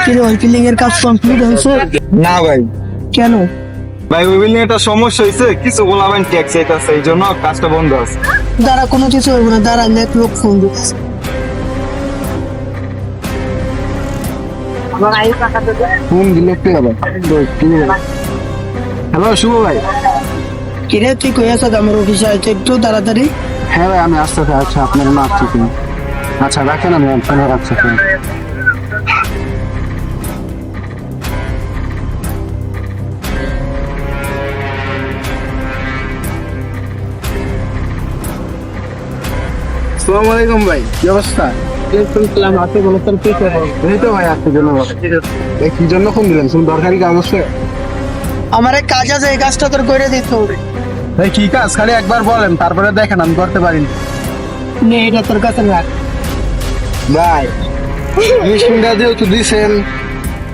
কি রে ওই বিল্ডিং এর কাজ কমপ্লিট হয়েছে? না ভাই, কেন? ভাই ওই বিল্ডিং একটা সমস্যা হয়েছে, কিছু বলাবেন ট্যাক্স চাইতেছে, এই জন্য কাজটা বন্ধ আছে। দাঁড়া, কোনো কিছু হবে না, দাঁড়া, নেট লোক ফোন দিচ্ছে। ফোন দিলে কি হবে? হ্যালো শুভ ভাই। কি রে তুই কই আছিস? আমার অফিসে আছে, একটু তাড়াতাড়ি। হ্যাঁ ভাই আমি আসতেছি। আচ্ছা আপনার না আসছি কিনা? আচ্ছা রাখেন, আমি ফোনে রাখছি। আসসালামু আলাইকুম ভাই, কি অবস্থা? এই তো ভাই আসতে জন্য কি জন্য ফোন দিলেন? শুধু দরকারি কাজ আছে? আমার এক কাজ আছে, এই কাজটা তোর করে দিতে হবে। ভাই কি কাজ? খালি একবার বলেন, তারপরে দেখেন আমি করতে পারি। নে, এটা তোর কাছে রাখ। ভাই মিশনটা যেহেতু দিছেন,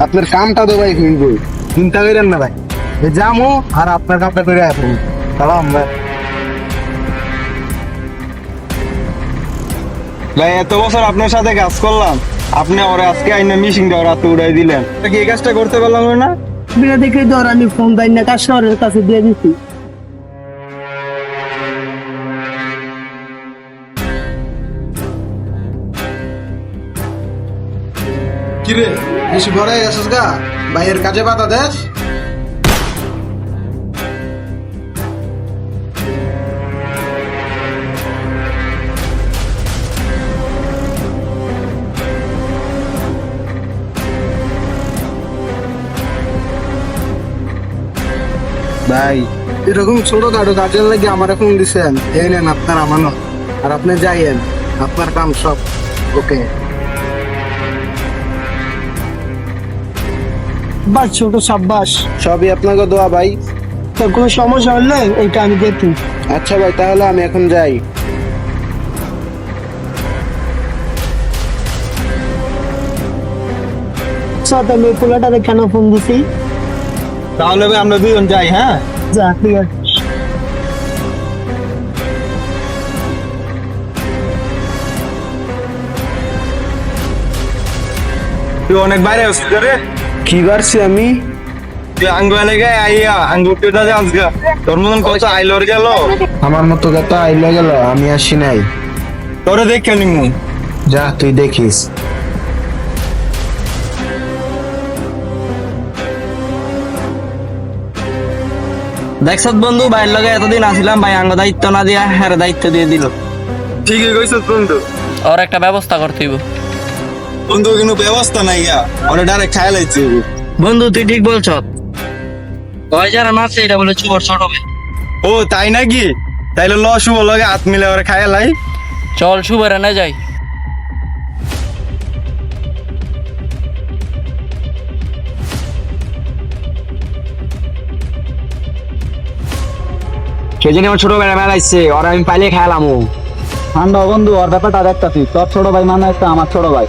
আপনার কামটা তো ভাই হইবই, চিন্তা করেন না ভাই। এই যামো আর আপনার কামটা করে আসুন। সালাম ভাই। ভাই এত বছর আপনার সাথে কাজ করলাম, আপনি ওরা আজকে আইনা মিশিংটা ওরা তো উড়াই দিলেন। কি এই কাজটা করতে পারলাম না? বিনা দেখে ধর, আমি ফোন দেয় না, কাস্টমারের কাছে দিয়ে দিচ্ছি। কিরে বেশি বড় হয়ে গেছিস গা? ভাইয়ের কাজে বাধা দেস? ভাই এরকম ছোটখাটো কাজের লাগে আমার ফোন দিছেন, এই নেন আপনার আমানত, আর আপনি যাইয়েন, আপনার কাম সব ওকে। বাস ছোট সাব্বাস, সবই আপনাকে দোয়া ভাই। তোর কোনো সমস্যা হলে এইটা আমি দেখি। আচ্ছা ভাই, তাহলে আমি এখন যাই। সাথে আমি পোলাটারে কেন ফোন দিছি? তাহলে ভাই আমরা দুজন যাই। হ্যাঁ যা, ঠিক আছে। তুই অনেক বাইরে আসছিস রে। কি করছি আমি? তুই আঙ্গু এলাকায় আইয়া আঙ্গুরটা যে আজকে তোর মতন কত আইলোর গেল। আমার মতো কত আইলে গেল, আমি আসি নাই। তোরে দেখে নিমু। যা তুই দেখিস। দেখছত বন্ধু, ভাইয়ের লগে এতদিন আসিলাম, ভাই আঙ্গ দায়িত্ব না দিয়া হ্যাঁ দায়িত্ব দিয়ে দিল। ঠিকই কইছিস বন্ধু। ওর একটা ব্যবস্থা করতে হইব। বন্ধু কিন্তু ব্যবস্থা নাই গা, ওরা ডাইরেক্ট খাই লাইছে। বন্ধু তুই ঠিক বলছ, ওই যারা নাচে এটা বলে চুয়ার ছোট ভাই। ও তাই নাকি? তাইলে ল শুভ লগে হাত মিলে ওরা খাই লাই। চল শুভরে না যাই। সেই জন্য আমার ছোট ভাই মেলাইছে, ওর আমি পাইলে খেলাম। ঠান্ডা বন্ধু, ওর ব্যাপারটা দেখতাছি। তোর ছোট ভাই মানে একটা আমার ছোট ভাই।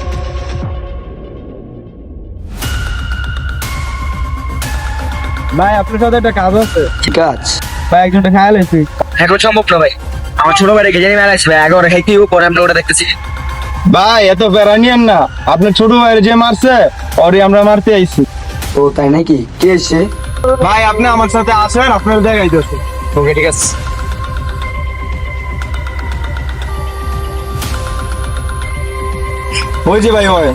ভাই আপনার সাথে একটা কাজ আছে। ঠিক আছে ভাই একজনটা খাই লাইছি। এখন সম্ভব না ভাই, আমার ছোট ভাই রেখে জানি মেলাইছে ভাই, আগে ওরা খাইতে পরে আমরা ওটা দেখতেছি। ভাই এত বেড়া নিয়েন না, আপনার ছোট ভাইয়ের যে মারছে ওরই আমরা মারতে আইছি। ও তাই নাকি? কে এসছে? ভাই আপনি আমার সাথে আসেন, আপনার দেখাইতেছে। ওকে ঠিক আছে। ওই যে ভাই হয়।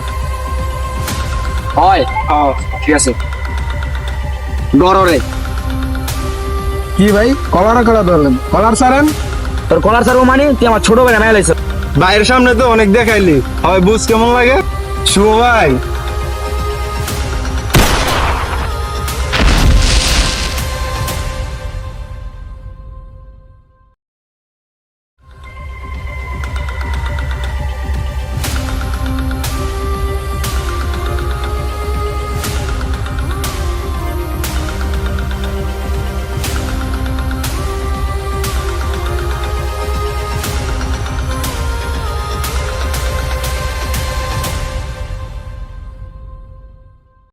হয় ঠিক আছে। গড়রে কি ভাই কলার কলা ধরলেন? কলার সারেন। তোর কলার ছাড়বো মানে? তুই আমার ছোট ভাই মেলাইছে। ভাইয়ের সামনে তো অনেক দেখাইলি, হয় বুঝ কেমন লাগে? শুভ ভাই